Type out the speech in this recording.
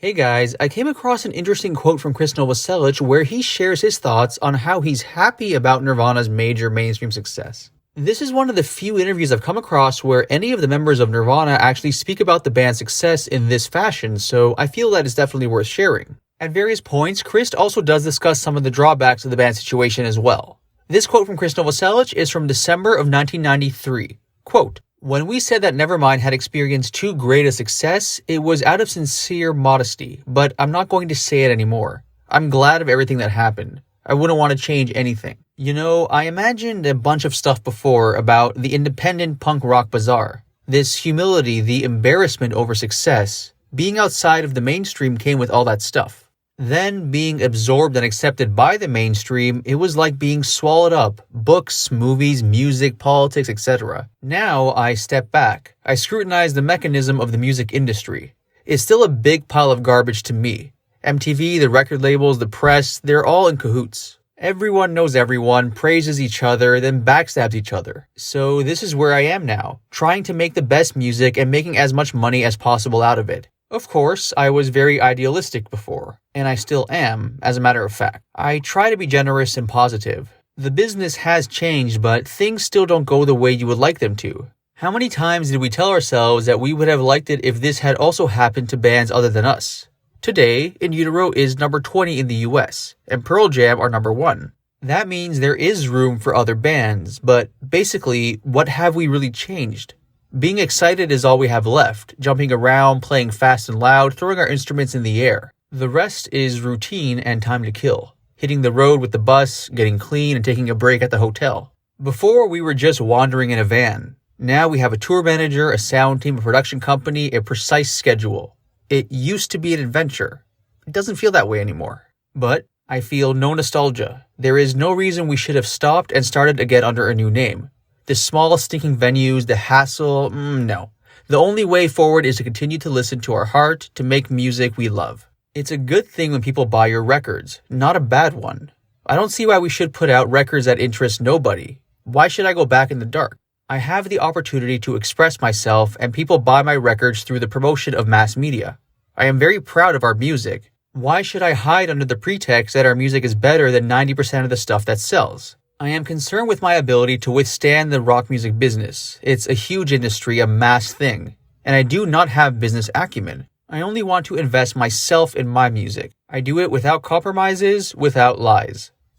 Hey guys, I came across an interesting quote from Krist Novoselic where he shares his thoughts on how he's happy about Nirvana's major mainstream success. This is one of the few interviews I've come across where any of the members of Nirvana actually speak about the band's success in this fashion, so I feel that it's definitely worth sharing. At various points, Krist also does discuss some of the drawbacks of the band's situation as well. This quote from Krist Novoselic is from December of 1993. Quote, "When we said that Nevermind had experienced too great a success, it was out of sincere modesty, but I'm not going to say it anymore. I'm glad of everything that happened. I wouldn't want to change anything. You know, I imagined a bunch of stuff before about the independent punk rock bazaar. This humility, the embarrassment over success, being outside of the mainstream came with all that stuff. Then, being absorbed and accepted by the mainstream, it was like being swallowed up. Books, movies, music, politics, etc. Now, I step back. I scrutinize the mechanism of the music industry. It's still a big pile of garbage to me. MTV, the record labels, the press, they're all in cahoots. Everyone knows everyone, praises each other, then backstabs each other. So this is where I am now, trying to make the best music and making as much money as possible out of it. Of course, I was very idealistic before, and I still am, as a matter of fact. I try to be generous and positive. The business has changed, but things still don't go the way you would like them to. How many times did we tell ourselves that we would have liked it if this had also happened to bands other than us? Today, Utero is number 20 in the US, and Pearl Jam are number 1. That means there is room for other bands, but basically, what have we really changed? Being excited is all we have left, jumping around, playing fast and loud, throwing our instruments in the air. The rest is routine and time to kill. Hitting the road with the bus, getting clean, and taking a break at the hotel. Before, we were just wandering in a van. Now we have a tour manager, a sound team, a production company, a precise schedule. It used to be an adventure. It doesn't feel that way anymore. But I feel no nostalgia. There is no reason we should have stopped and started again under a new name. The small stinking venues, the hassle, no. The only way forward is to continue to listen to our heart, to make music we love. It's a good thing when people buy your records, not a bad one. I don't see why we should put out records that interest nobody. Why should I go back in the dark? I have the opportunity to express myself and people buy my records through the promotion of mass media. I am very proud of our music. Why should I hide under the pretext that our music is better than 90% of the stuff that sells? I am concerned with my ability to withstand the rock music business. It's a huge industry, a mass thing. And I do not have business acumen. I only want to invest myself in my music. I do it without compromises, without lies.